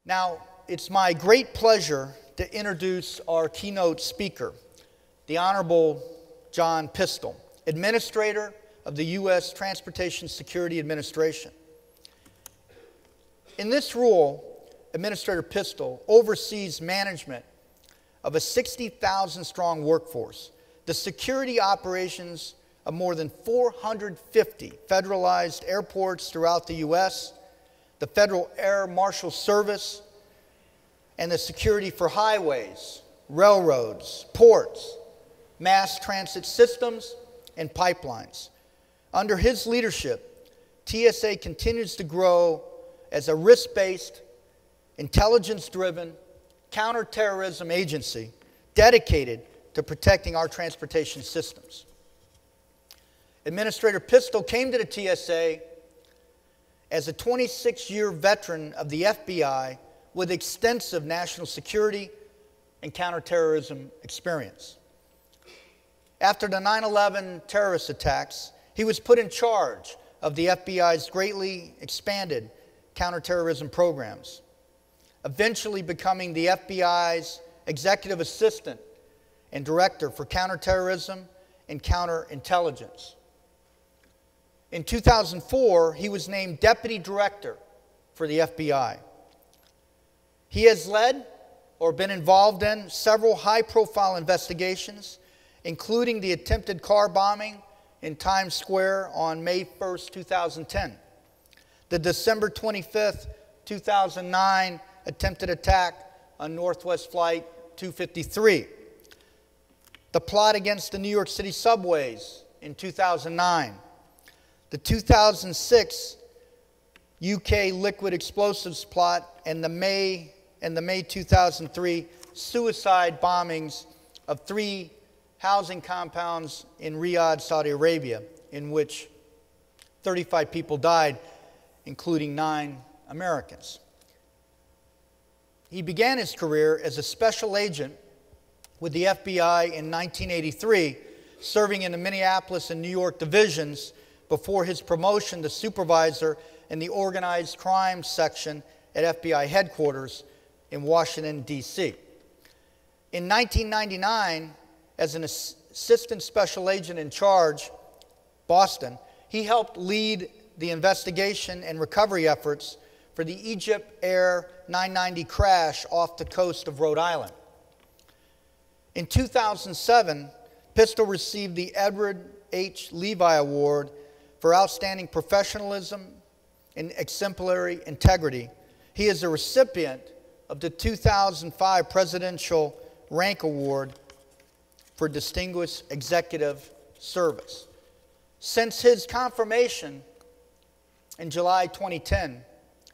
Now, it's my great pleasure to introduce our keynote speaker, the Honorable John Pistole, Administrator of the U.S. Transportation Security Administration. In this role, Administrator Pistole oversees management of a 60,000-strong workforce, the security operations of more than 450 federalized airports throughout the U.S., the Federal Air Marshal Service, and the security for highways, railroads, ports, mass transit systems, and pipelines. Under his leadership, TSA continues to grow as a risk-based, intelligence-driven, counterterrorism agency dedicated to protecting our transportation systems. Administrator Pistole came to the TSA as a 26-year veteran of the FBI with extensive national security and counterterrorism experience. After the 9/11 terrorist attacks, he was put in charge of the FBI's greatly expanded counterterrorism programs, eventually becoming the FBI's executive assistant and director for counterterrorism and counterintelligence. In 2004, he was named deputy director for the FBI. He has led or been involved in several high-profile investigations, including the attempted car bombing in Times Square on May 1st, 2010, the December 25th, 2009 attempted attack on Northwest Flight 253, the plot against the New York City subways in 2009, the 2006 UK liquid explosives plot, and the May 2003 suicide bombings of 3 housing compounds in Riyadh, Saudi Arabia, in which 35 people died, including 9 Americans. He began his career as a special agent with the FBI in 1983, serving in the Minneapolis and New York divisions before his promotion to supervisor in the organized crime section at FBI headquarters in Washington, D.C. In 1999, as an assistant special agent in charge, Boston, he helped lead the investigation and recovery efforts for the Egypt Air 990 crash off the coast of Rhode Island. In 2007, Pistole received the Edward H. Levi Award for outstanding professionalism and exemplary integrity. He is a recipient of the 2005 Presidential Rank Award for Distinguished Executive Service. Since his confirmation in July 2010,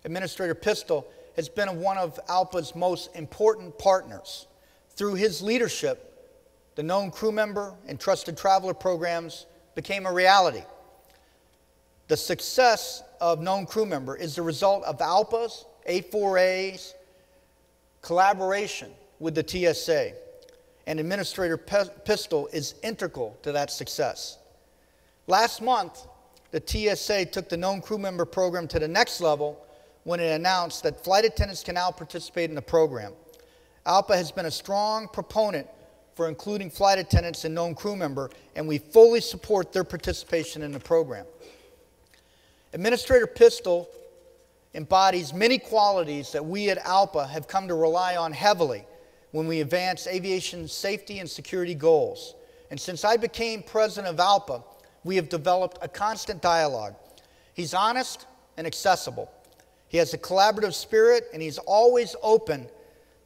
Administrator Pistole has been one of ALPA's most important partners. Through his leadership, the Known Crew Member and Trusted Traveler programs became a reality. The success of Known Crew Member is the result of ALPA's, A4A's collaboration with the TSA, and Administrator Pistole is integral to that success. Last month, the TSA took the Known Crew Member program to the next level when it announced that flight attendants can now participate in the program. ALPA has been a strong proponent for including flight attendants in Known Crew Member, and we fully support their participation in the program. Administrator Pistole embodies many qualities that we at ALPA have come to rely on heavily when we advance aviation safety and security goals. And since I became president of ALPA, we have developed a constant dialogue. He's honest and accessible. He has a collaborative spirit, and he's always open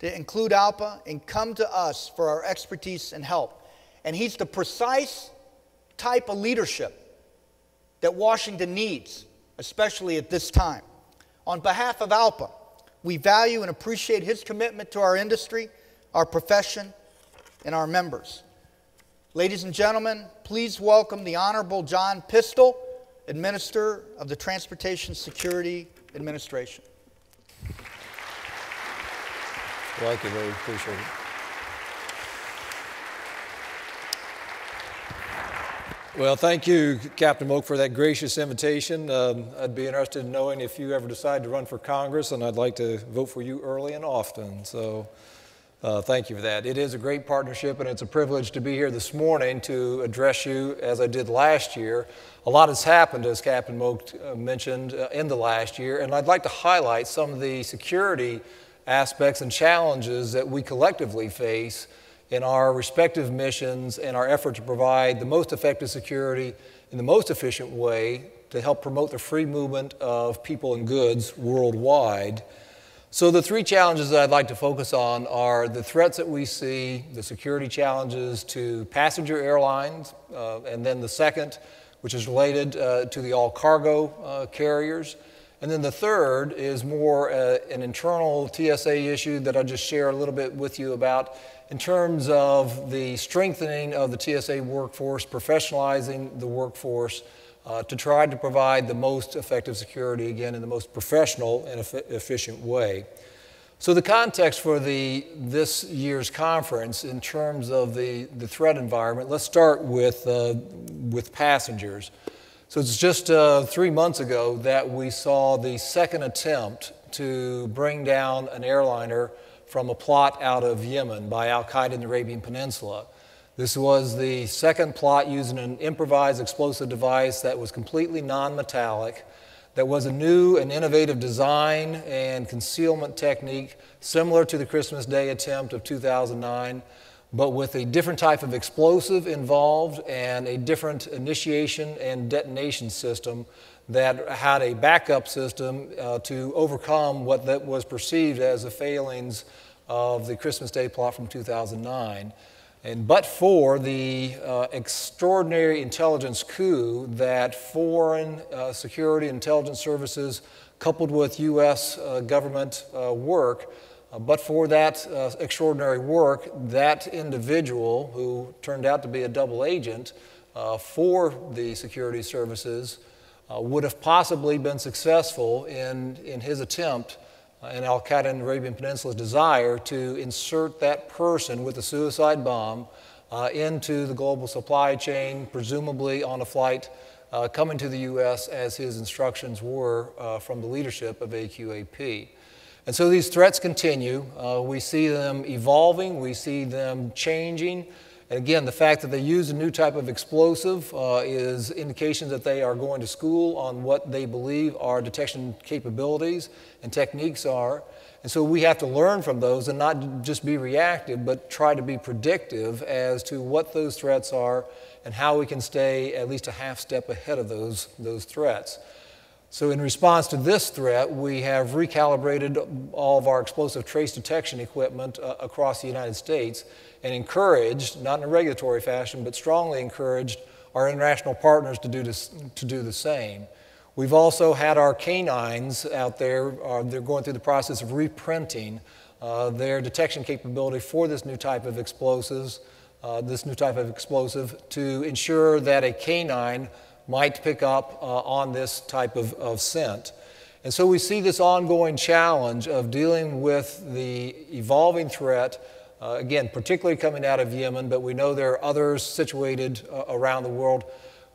to include ALPA and come to us for our expertise and help. And he's the precise type of leadership that Washington needs, especially at this time. On behalf of ALPA, we value and appreciate his commitment to our industry, our profession, and our members. Ladies and gentlemen, please welcome the Honorable John Pistole, Administrator of the Transportation Security Administration. Thank you, very appreciate it. Well, thank you, Captain Moak, for that gracious invitation. I'd be interested in knowing if you ever decide to run for Congress, and I'd like to vote for you early and often. So thank you for that. It is a great partnership, and it's a privilege to be here this morning to address you as I did last year. A lot has happened, as Captain Moak mentioned, in the last year, and I'd like to highlight some of the security aspects and challenges that we collectively face in our respective missions and our effort to provide the most effective security in the most efficient way to help promote the free movement of people and goods worldwide. So the three challenges that I'd like to focus on are the threats that we see, the security challenges to passenger airlines, and then the second, which is related to the all-cargo carriers. And then the third is more an internal TSA issue that I'll just share a little bit with you about in terms of the strengthening of the TSA workforce, professionalizing the workforce to try to provide the most effective security, again, in the most professional and efficient way. So the context for this year's conference in terms of the threat environment, let's start with passengers. So it's just 3 months ago that we saw the second attempt to bring down an airliner from a plot out of Yemen by al-Qaeda in the Arabian Peninsula. This was the second plot using an improvised explosive device that was completely non-metallic, that was a new and innovative design and concealment technique similar to the Christmas Day attempt of 2009, but with a different type of explosive involved and a different initiation and detonation system that had a backup system to overcome what that was perceived as the failings of the Christmas Day plot from 2009. But for the extraordinary intelligence coup that foreign security intelligence services coupled with U.S. government work, but for that extraordinary work, that individual who turned out to be a double agent for the security services would have possibly been successful in his attempt in al-Qaeda in the Arabian Peninsula's desire to insert that person with a suicide bomb into the global supply chain, presumably on a flight coming to the U.S. as his instructions were from the leadership of AQAP. And so these threats continue. We see them evolving. We see them changing. And again, the fact that they use a new type of explosive is indication that they are going to school on what they believe our detection capabilities and techniques are. And so we have to learn from those and not just be reactive, but try to be predictive as to what those threats are and how we can stay at least a half step ahead of those threats. So in response to this threat, we have recalibrated all of our explosive trace detection equipment across the United States and encouraged, not in a regulatory fashion, but strongly encouraged our international partners to do the same. We've also had our canines out there. They're going through the process of reprinting their detection capability for this new type of explosive to ensure that a canine might pick up on this type of scent. And so we see this ongoing challenge of dealing with the evolving threat, again, particularly coming out of Yemen, but we know there are others situated around the world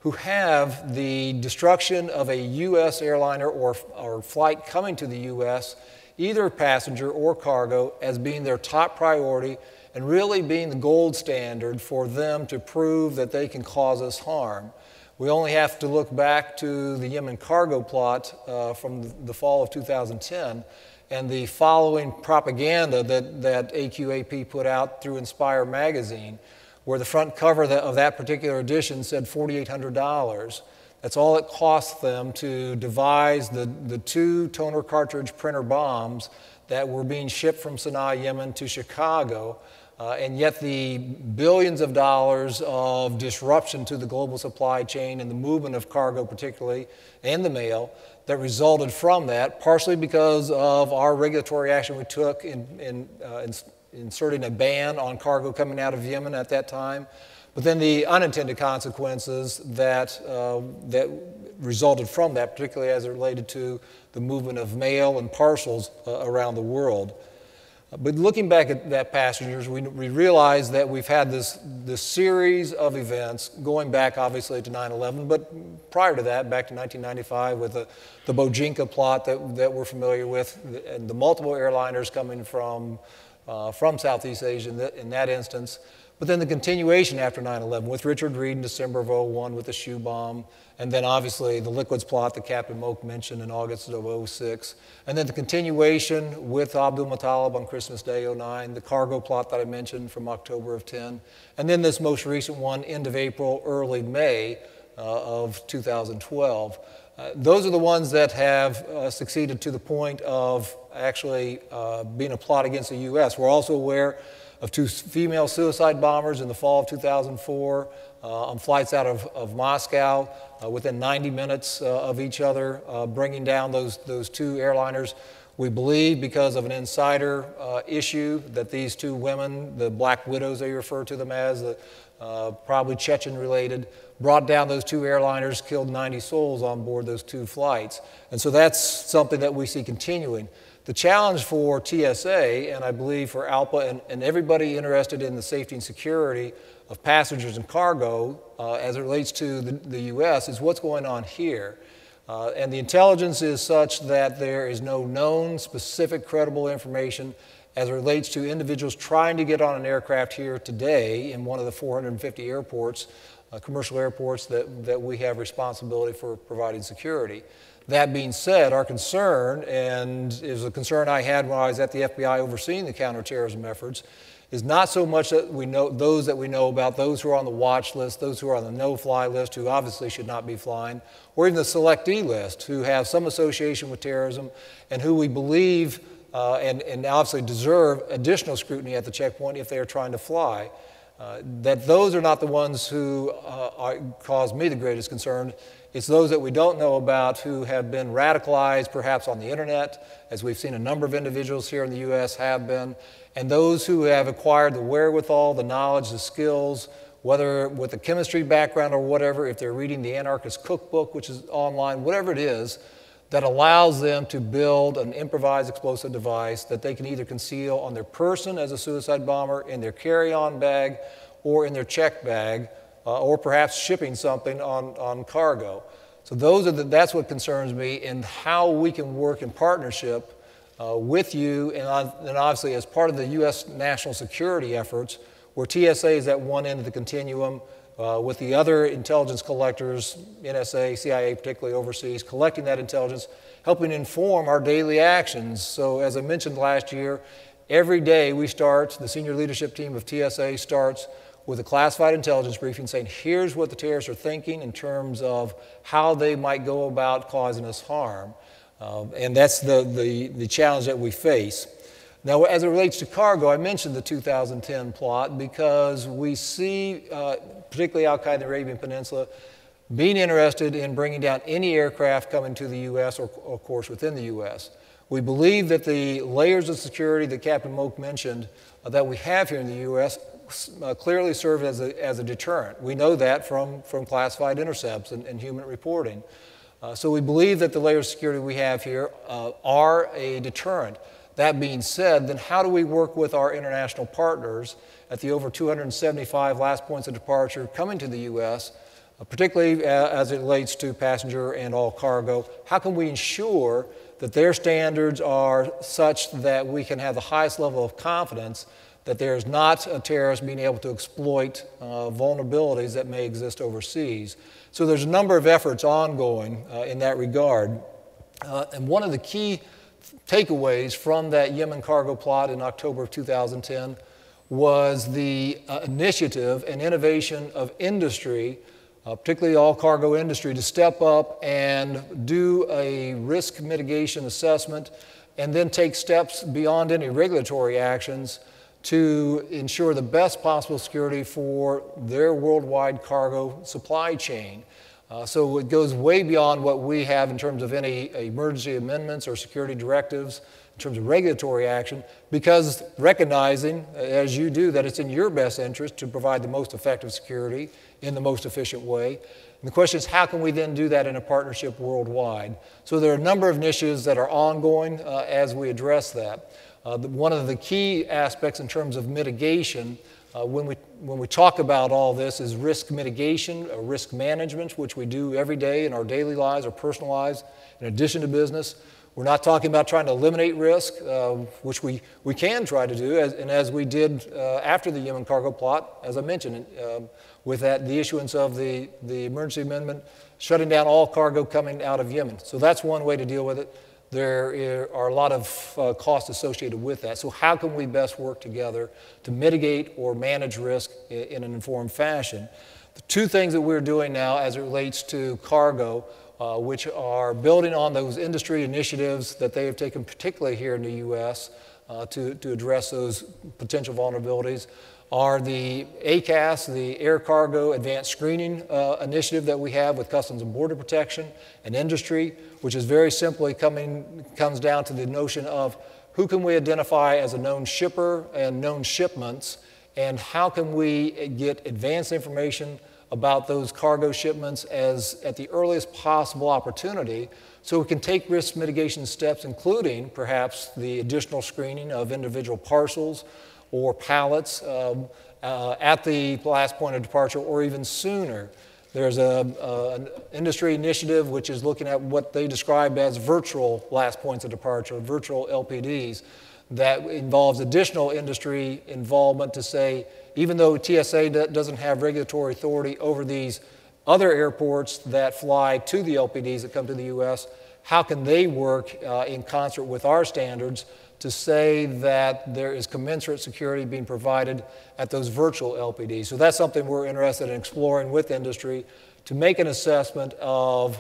who have the destruction of a U.S. airliner or flight coming to the U.S., either passenger or cargo, as being their top priority and really being the gold standard for them to prove that they can cause us harm. We only have to look back to the Yemen cargo plot from the fall of 2010 and the following propaganda that AQAP put out through Inspire magazine, where the front cover of that particular edition said $4,800. That's all it cost them to devise the two toner cartridge printer bombs that were being shipped from Sana'a, Yemen to Chicago. And yet the billions of dollars of disruption to the global supply chain and the movement of cargo particularly, and the mail, that resulted from that, partially because of our regulatory action we took in inserting a ban on cargo coming out of Yemen at that time, but then the unintended consequences that resulted from that, particularly as it related to the movement of mail and parcels around the world. But looking back at that passengers, we realize that we've had this series of events going back obviously to 9/11, but prior to that, back to 1995 with the Bojinka plot that we're familiar with, and the multiple airliners coming from Southeast Asia in that instance. But then the continuation after 9/11 with Richard Reed in December of 2001 with the shoe bomb, and then obviously the liquids plot that Captain Moak mentioned in August of 2006, and then the continuation with Abdul Muttalib on Christmas Day 2009, the cargo plot that I mentioned from October of 2010, and then this most recent one, end of April, early May of 2012. Those are the ones that have succeeded to the point of actually being a plot against the U.S. We're also aware of 2 female suicide bombers in the fall of 2004 on flights out of Moscow within 90 minutes of each other, bringing down those 2 airliners. We believe because of an insider issue that these 2 women, the Black Widows they refer to them as, probably Chechen related, brought down those 2 airliners, killed 90 souls on board those 2 flights. And so that's something that we see continuing. The challenge for TSA, and I believe for ALPA and everybody interested in the safety and security of passengers and cargo as it relates to the U.S., is what's going on here. And the intelligence is such that there is no known, specific, credible information as it relates to individuals trying to get on an aircraft here today in one of the 450 airports, commercial airports that we have responsibility for providing security. That being said, our concern, and is a concern I had when I was at the FBI overseeing the counterterrorism efforts, is not so much that we know those that we know about, those who are on the watch list, those who are on the no-fly list, who obviously should not be flying, or even the selectee list, who have some association with terrorism and who we believe and obviously deserve additional scrutiny at the checkpoint if they are trying to fly. That those are not the ones who cause me the greatest concern. It's those that we don't know about who have been radicalized perhaps on the internet, as we've seen a number of individuals here in the U.S. have been, and those who have acquired the wherewithal, the knowledge, the skills, whether with a chemistry background or whatever, if they're reading the Anarchist Cookbook, which is online, whatever it is, that allows them to build an improvised explosive device that they can either conceal on their person as a suicide bomber, in their carry-on bag, or in their check bag, or perhaps shipping something on cargo. So that's what concerns me, and how we can work in partnership with you, and obviously as part of the U.S. national security efforts, where TSA is at one end of the continuum, with the other intelligence collectors, NSA, CIA, particularly overseas, collecting that intelligence, helping inform our daily actions. So as I mentioned last year, every day the senior leadership team of TSA starts with a classified intelligence briefing saying, here's what the terrorists are thinking in terms of how they might go about causing us harm. And that's the challenge that we face. Now, as it relates to cargo, I mentioned the 2010 plot because we see, particularly Al-Qaeda in the Arabian Peninsula, being interested in bringing down any aircraft coming to the U.S. or of course, within the U.S. We believe that the layers of security that Captain Moak mentioned that we have here in the U.S. Clearly serve as a deterrent. We know that from classified intercepts and human reporting. So we believe that the layers of security we have here are a deterrent. That being said, then how do we work with our international partners at the over 275 last points of departure coming to the U.S., particularly as it relates to passenger and all cargo? How can we ensure that their standards are such that we can have the highest level of confidence that there is not a terrorist being able to exploit vulnerabilities that may exist overseas? So there's a number of efforts ongoing in that regard. And one of the key takeaways from that Yemen cargo plot in October of 2010 was the initiative and innovation of industry, particularly all cargo industry, to step up and do a risk mitigation assessment and then take steps beyond any regulatory actions to ensure the best possible security for their worldwide cargo supply chain. So it goes way beyond what we have in terms of any emergency amendments or security directives in terms of regulatory action, because recognizing, as you do, that it's in your best interest to provide the most effective security in the most efficient way. And the question is, how can we then do that in a partnership worldwide? So there are a number of initiatives that are ongoing as we address that. One of the key aspects in terms of mitigation, when we talk about all this, is risk mitigation, or risk management, which we do every day in our daily lives, our personal lives, in addition to business. We're not talking about trying to eliminate risk, which we can try to do, as we did after the Yemen cargo plot, as I mentioned, with the issuance of the emergency amendment, shutting down all cargo coming out of Yemen. So that's one way to deal with it. There are a lot of costs associated with that. So how can we best work together to mitigate or manage risk in an informed fashion? The two things that we're doing now as it relates to cargo, which are building on those industry initiatives that they have taken, particularly here in the U.S., to address those potential vulnerabilities, are the ACAS, the Air Cargo Advanced Screening initiative that we have with Customs and Border Protection and industry, which is very simply comes down to the notion of who can we identify as a known shipper and known shipments, and how can we get advanced information about those cargo shipments at the earliest possible opportunity, so we can take risk mitigation steps, including perhaps the additional screening of individual parcels or pallets at the last point of departure, or even sooner. There's an industry initiative which is looking at what they describe as virtual last points of departure, virtual LPDs, that involves additional industry involvement to say, even though TSA doesn't have regulatory authority over these other airports that fly to the LPDs that come to the U.S., how can they work in concert with our standards to say that there is commensurate security being provided at those virtual LPDs? So that's something we're interested in exploring with industry to make an assessment of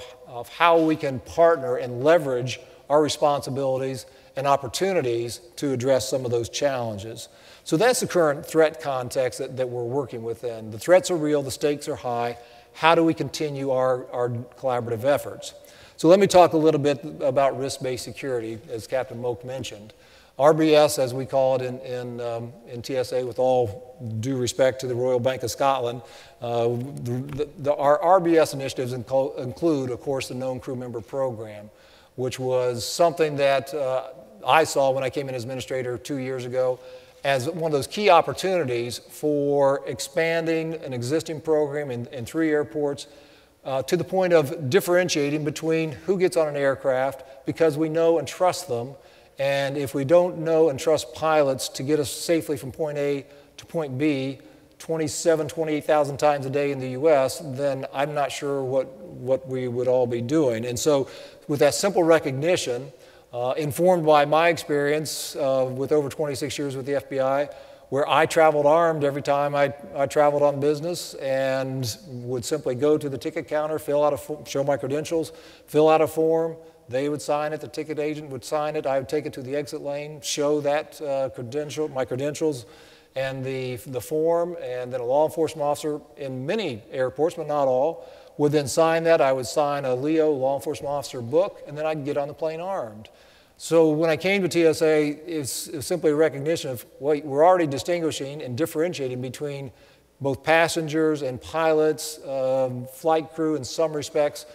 how we can partner and leverage our responsibilities and opportunities to address some of those challenges. So that's the current threat context that we're working within. The threats are real, the stakes are high. How do we continue our collaborative efforts? So let me talk a little bit about risk-based security, as Captain Moak mentioned. RBS, as we call it in TSA, with all due respect to the Royal Bank of Scotland, our RBS initiatives include, of course, the Known Crew Member Program, which was something that I saw when I came in as administrator 2 years ago as one of those key opportunities for expanding an existing program in 3 airports to the point of differentiating between who gets on an aircraft because we know and trust them. And if we don't know and trust pilots to get us safely from point A to point B 28,000 times a day in the US, then I'm not sure what we would all be doing. And so with that simple recognition, informed by my experience with over 26 years with the FBI, where I traveled armed every time I traveled on business and would simply go to the ticket counter, show my credentials, fill out a form. They would sign it, the ticket agent would sign it, I would take it to the exit lane, show that my credentials and the form, and then a law enforcement officer in many airports, but not all, would then sign that. I would sign a LEO, law enforcement officer book, and then I'd get on the plane armed. So when I came to TSA, it's simply a recognition of, well, we're already distinguishing and differentiating between both passengers and pilots, flight crew in some respects,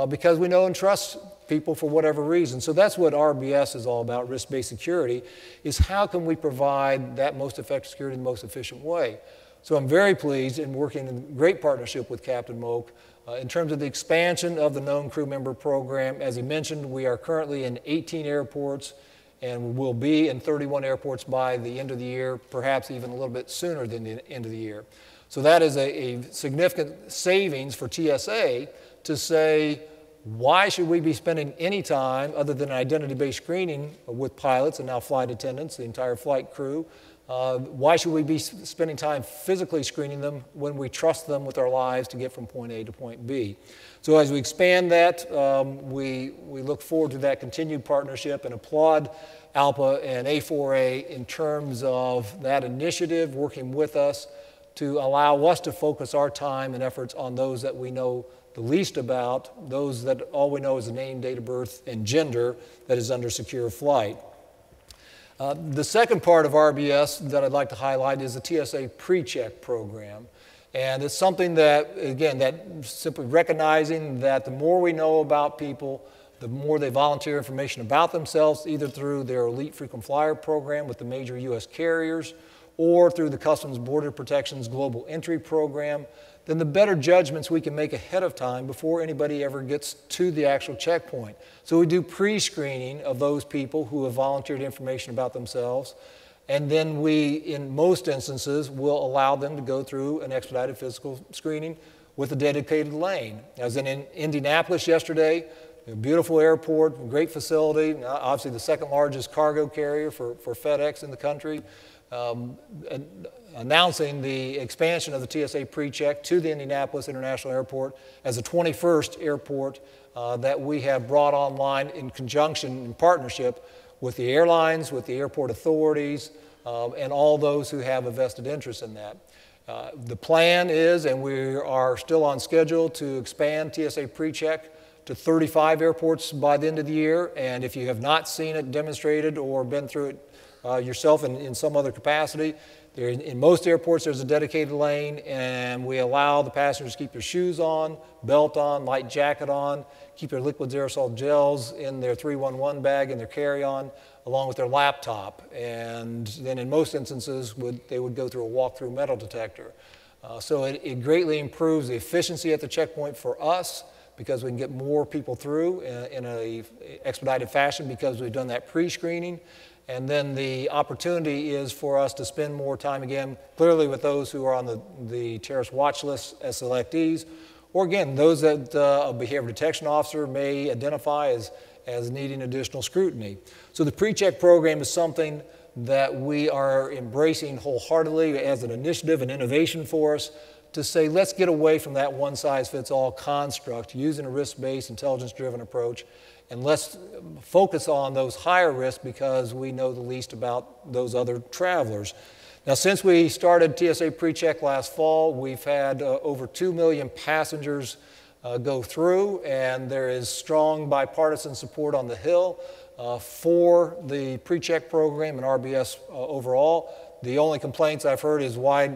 because we know and trust people for whatever reason. So that's what RBS is all about, risk-based security, is how can we provide that most effective security in the most efficient way. So I'm very pleased in working in great partnership with Captain Moak in terms of the expansion of the Known Crew Member Program. As he mentioned, we are currently in 18 airports and will be in 31 airports by the end of the year, perhaps even a little bit sooner than the end of the year. So that is a significant savings for TSA to say, why should we be spending any time other than identity-based screening with pilots and now flight attendants, the entire flight crew? Why should we be spending time physically screening them when we trust them with our lives to get from point A to point B? So as we expand that, we look forward to that continued partnership and applaud ALPA and A4A in terms of that initiative working with us to allow us to focus our time and efforts on those that we know the least about, those that all we know is the name, date of birth, and gender that is under secure flight. The second part of RBS that I'd like to highlight is the TSA pre-check program. And it's something that, again, that simply recognizing that the more we know about people, the more they volunteer information about themselves, either through their elite frequent flyer program with the major U.S. carriers or through the Customs Border Protection's Global Entry Program, then the better judgments we can make ahead of time before anybody ever gets to the actual checkpoint. So we do pre-screening of those people who have volunteered information about themselves, and then we, in most instances, will allow them to go through an expedited physical screening with a dedicated lane. I was in Indianapolis yesterday, a beautiful airport, great facility, obviously the second largest cargo carrier for FedEx in the country, announcing the expansion of the TSA PreCheck to the Indianapolis International Airport as the 21st airport that we have brought online in conjunction, in partnership with the airlines, with the airport authorities, and all those who have a vested interest in that. The plan is, and we are still on schedule, to expand TSA PreCheck to 35 airports by the end of the year. And if you have not seen it demonstrated or been through it yourself in some other capacity, in most airports there's a dedicated lane, and we allow the passengers to keep their shoes on, belt on, light jacket on, keep their liquids aerosol gels in their 311 bag in their carry-on, along with their laptop. And then in most instances, they would go through a walk-through metal detector. So it greatly improves the efficiency at the checkpoint for us, because we can get more people through in an expedited fashion because we've done that pre-screening. And then the opportunity is for us to spend more time, again, clearly with those who are on the terrorist watch list as selectees, or again, those that a behavior detection officer may identify as needing additional scrutiny. So the PreCheck program is something that we are embracing wholeheartedly as an initiative and innovation for us, to say, let's get away from that one-size-fits-all construct, using a risk-based, intelligence-driven approach, and let's focus on those higher risks because we know the least about those other travelers. Now, since we started TSA PreCheck last fall, we've had over 2 million passengers go through, and there is strong bipartisan support on the Hill for the PreCheck program and RBS overall. The only complaints I've heard is why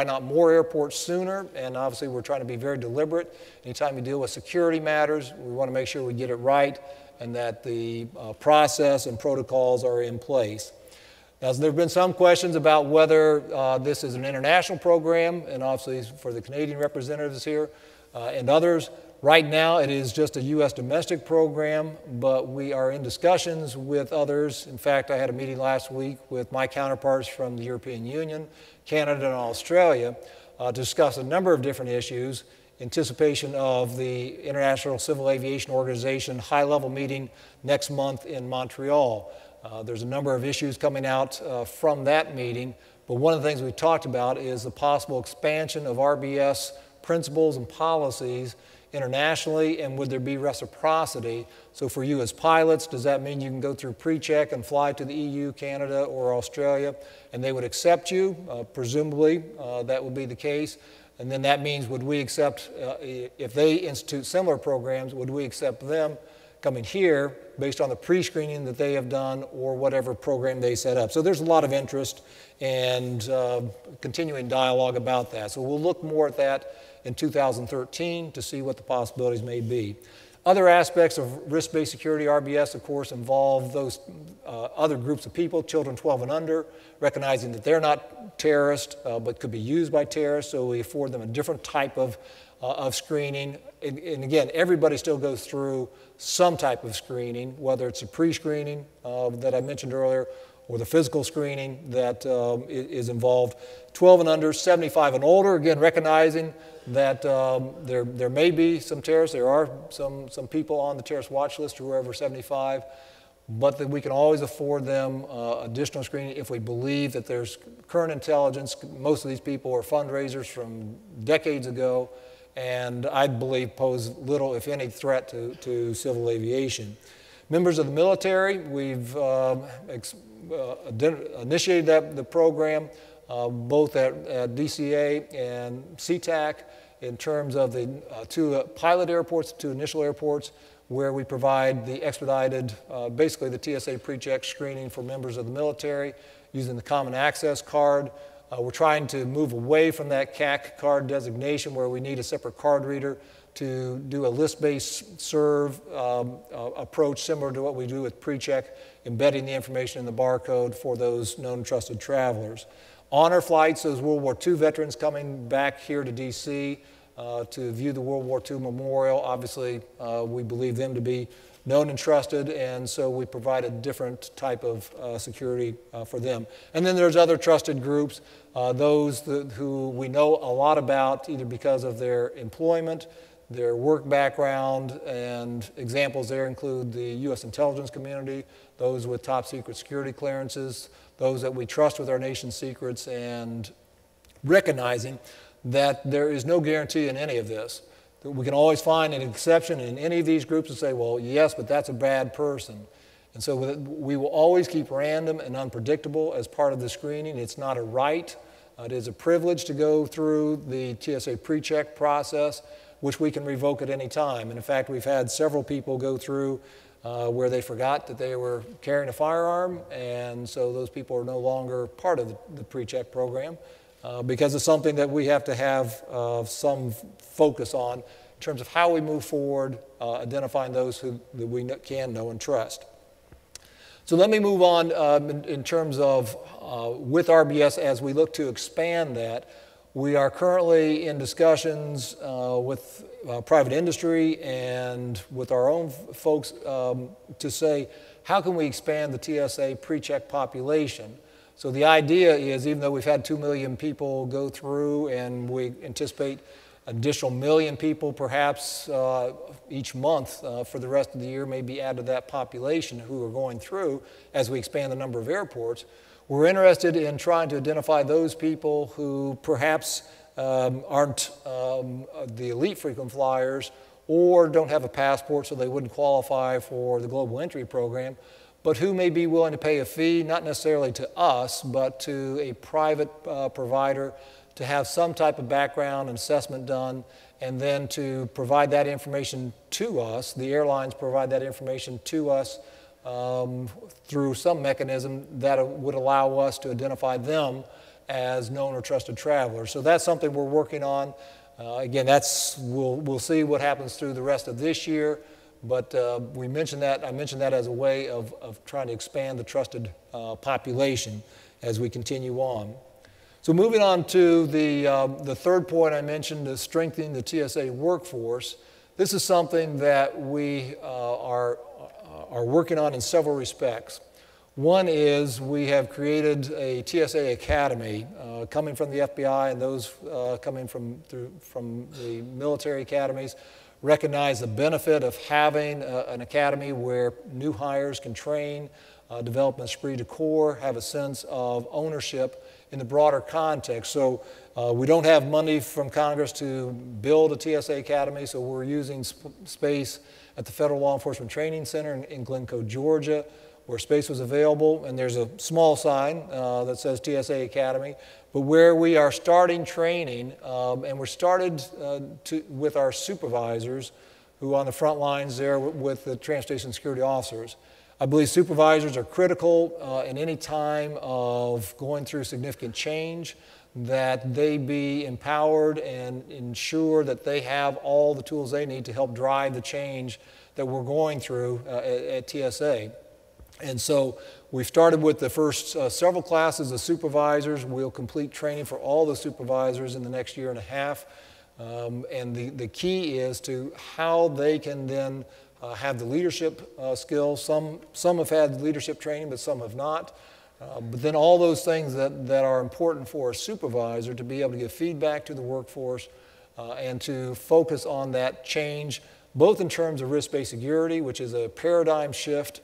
not more airports sooner? And obviously we're trying to be very deliberate. Anytime we deal with security matters, we want to make sure we get it right and that the process and protocols are in place. Now, there have been some questions about whether this is an international program, and obviously for the Canadian representatives here and others. Right now, it is just a U.S. domestic program, but we are in discussions with others. In fact, I had a meeting last week with my counterparts from the European Union, Canada, and Australia to discuss a number of different issues in anticipation of the International Civil Aviation Organization high-level meeting next month in Montreal. There's a number of issues coming out from that meeting, but one of the things we've talked about is the possible expansion of RBS principles and policies internationally, and would there be reciprocity? So for you as pilots, does that mean you can go through PreCheck and fly to the EU, Canada, or Australia, and they would accept you? Presumably, that would be the case. And then that means, would we accept, if they institute similar programs, would we accept them coming here based on the pre-screening that they have done or whatever program they set up? So there's a lot of interest and continuing dialogue about that. So we'll look more at that in 2013 to see what the possibilities may be. Other aspects of risk-based security RBS, of course, involve those other groups of people, children 12 and under, recognizing that they're not terrorists but could be used by terrorists, so we afford them a different type of screening. And again, everybody still goes through some type of screening, whether it's a pre-screening that I mentioned earlier, or the physical screening that is involved. 12 and under, 75 and older, again, recognizing that there may be some terrorists. There are some people on the terrorist watch list who are over 75, but that we can always afford them additional screening if we believe that there's current intelligence. Most of these people are fundraisers from decades ago, and I believe pose little, if any, threat to civil aviation. Members of the military, we've initiated the program both at DCA and CTAC in terms of the two pilot airports, two initial airports, where we provide the expedited, basically the TSA PreCheck screening for members of the military using the Common Access Card. We're trying to move away from that CAC card designation where we need a separate card reader to do a list-based serve approach similar to what we do with pre-check, embedding the information in the barcode for those known and trusted travelers. Honor flights, those World War II veterans coming back here to D.C. To view the World War II memorial. Obviously, we believe them to be known and trusted, and so we provide a different type of security for them. And then there's other trusted groups, those who we know a lot about either because of their employment, their work background, and examples there include the U.S. intelligence community, those with top secret security clearances, those that we trust with our nation's secrets, and recognizing that there is no guarantee in any of this. We can always find an exception in any of these groups and say, well, yes, but that's a bad person. And so we will always keep random and unpredictable as part of the screening. It's not a right. It is a privilege to go through the TSA pre-check process, which we can revoke at any time. And in fact, we've had several people go through where they forgot that they were carrying a firearm, and so those people are no longer part of the pre-check program because it's something that we have to have some focus on in terms of how we move forward, identifying those that we can know and trust. So let me move on in terms of with RBS as we look to expand that. We are currently in discussions with private industry and with our own folks to say, how can we expand the TSA pre-check population? So the idea is, even though we've had 2 million people go through and we anticipate additional 1 million people perhaps each month for the rest of the year may be added to that population who are going through as we expand the number of airports, we're interested in trying to identify those people who perhaps aren't the elite frequent flyers or don't have a passport so they wouldn't qualify for the global entry program, but who may be willing to pay a fee, not necessarily to us, but to a private provider to have some type of background and assessment done, and then to provide that information to us. The airlines provide that information to us through some mechanism that would allow us to identify them as known or trusted travelers. So that's something we're working on. Again, we'll see what happens through the rest of this year, but I mentioned that as a way of trying to expand the trusted population as we continue on. So moving on to the third point I mentioned, is strengthening the TSA workforce. This is something that we are working on in several respects. One is we have created a TSA Academy coming from the FBI, and those coming from the military academies recognize the benefit of having an academy where new hires can train, develop an esprit de corps, have a sense of ownership in the broader context. So we don't have money from Congress to build a TSA Academy, so we're using space at the Federal Law Enforcement Training Center in Glencoe, Georgia, where space was available, and there's a small sign that says TSA Academy, but where we are starting training, and we're started with our supervisors who are on the front lines there with the transportation security officers. I believe supervisors are critical in any time of going through significant change, that they be empowered and ensure that they have all the tools they need to help drive the change that we're going through at TSA. And so we've started with the first several classes of supervisors. We'll complete training for all the supervisors in the next year and a half. And the key is to how they can then have the leadership skills. Some have had leadership training, but some have not. But then all those things that are important for a supervisor to be able to give feedback to the workforce and to focus on that change, both in terms of risk-based security, which is a paradigm shift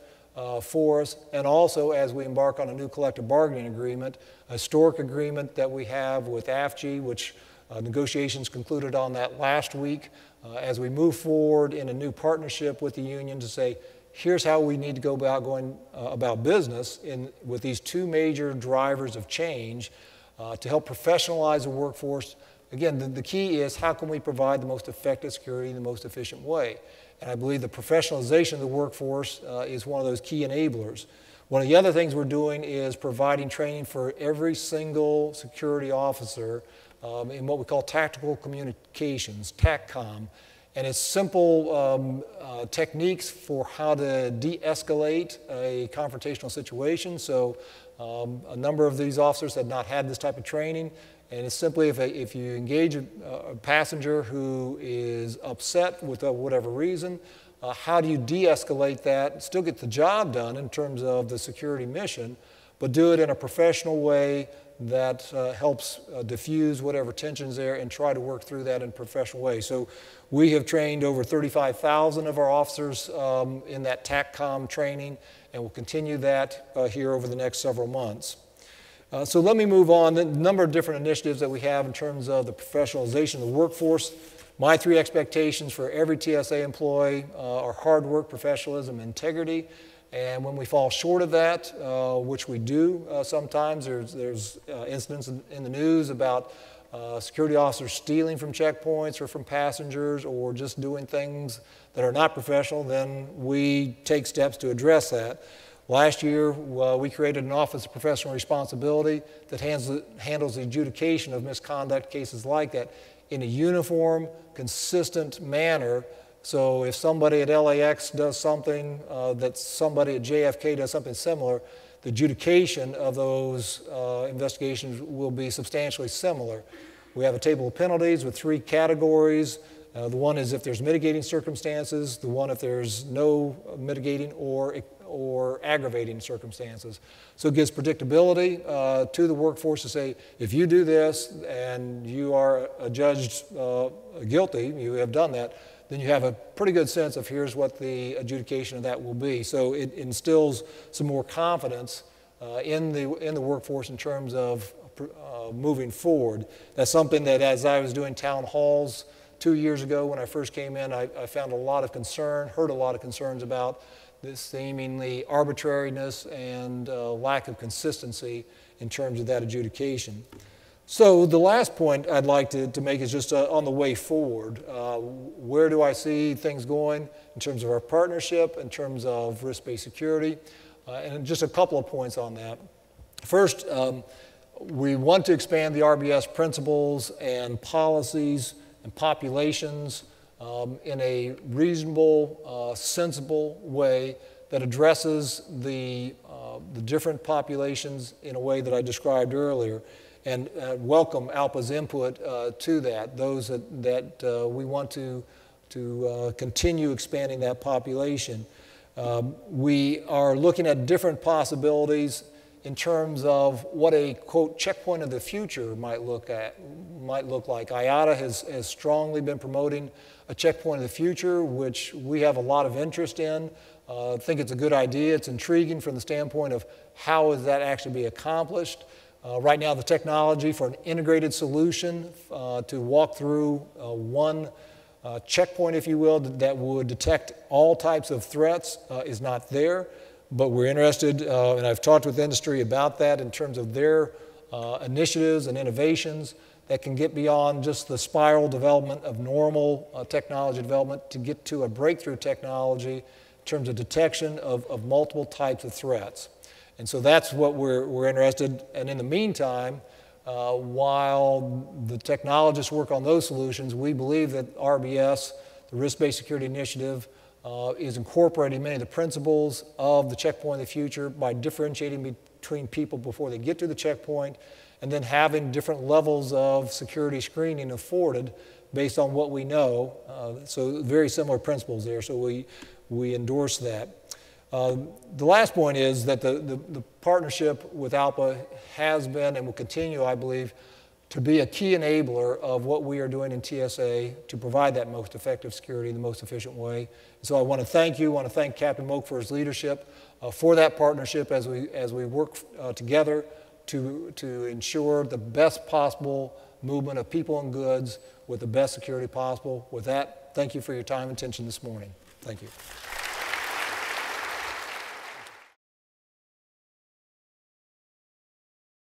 for us, and also as we embark on a new collective bargaining agreement, a historic agreement that we have with AFG, which negotiations concluded on that last week, as we move forward in a new partnership with the union to say, here's how we need to go about going about business with these two major drivers of change to help professionalize the workforce. Again, the key is how can we provide the most effective security in the most efficient way? And I believe the professionalization of the workforce is one of those key enablers. One of the other things we're doing is providing training for every single security officer in what we call tactical communications, TACCOM. And it's simple techniques for how to de-escalate a confrontational situation. So a number of these officers had not had this type of training. And it's simply if you engage a passenger who is upset with whatever reason, how do you de-escalate that, still get the job done in terms of the security mission, but do it in a professional way that helps diffuse whatever tension's there and try to work through that in a professional way. So we have trained over 35,000 of our officers in that TACCOM training, and we'll continue that here over the next several months. So let me move on. The number of different initiatives that we have in terms of the professionalization of the workforce. My 3 expectations for every TSA employee are hard work, professionalism, integrity. And when we fall short of that, which we do sometimes, there's incidents in the news about security officers stealing from checkpoints or from passengers or just doing things that are not professional, then we take steps to address that. Last year, we created an Office of Professional Responsibility that handles the adjudication of misconduct cases like that in a uniform, consistent manner. So if somebody at LAX does something that somebody at JFK does something similar, the adjudication of those investigations will be substantially similar. We have a table of penalties with 3 categories. The one is if there's mitigating circumstances, the one if there's no mitigating or aggravating circumstances. So it gives predictability to the workforce to say, if you do this and you are adjudged guilty, you have done that, then you have a pretty good sense of here's what the adjudication of that will be. So it instills some more confidence in the workforce in terms of moving forward. That's something that as I was doing town halls 2 years ago when I first came in, I found a lot of concern, heard a lot of concerns about this seemingly arbitrariness and lack of consistency in terms of that adjudication. So the last point I'd like to make is just on the way forward. Where do I see things going in terms of our partnership, in terms of risk-based security? And just a couple of points on that. First, we want to expand the RBS principles and policies and populations in a reasonable, sensible way that addresses the different populations in a way that I described earlier, and welcome ALPA's input to that, those that we want to continue expanding that population. We are looking at different possibilities in terms of what a, quote, checkpoint of the future might look like. IATA has strongly been promoting a checkpoint of the future, which we have a lot of interest in. I think it's a good idea. It's intriguing from the standpoint of how is that actually be accomplished. Right now, the technology for an integrated solution to walk through one checkpoint, if you will, that would detect all types of threats is not there. But we're interested, and I've talked with industry about that in terms of their initiatives and innovations that can get beyond just the spiral development of normal technology development to get to a breakthrough technology in terms of detection of multiple types of threats. And so that's what we're interested in. And in the meantime, while the technologists work on those solutions, we believe that RBS, the Risk-Based Security Initiative, is incorporating many of the principles of the checkpoint of the future by differentiating between people before they get to the checkpoint and then having different levels of security screening afforded based on what we know. So very similar principles there, so we endorse that. The last point is that the partnership with ALPA has been and will continue, I believe, to be a key enabler of what we are doing in TSA to provide that most effective security in the most efficient way. So I want to thank you, I want to thank Captain Moak for his leadership, for that partnership as we work together to ensure the best possible movement of people and goods with the best security possible. With that, thank you for your time and attention this morning. Thank you.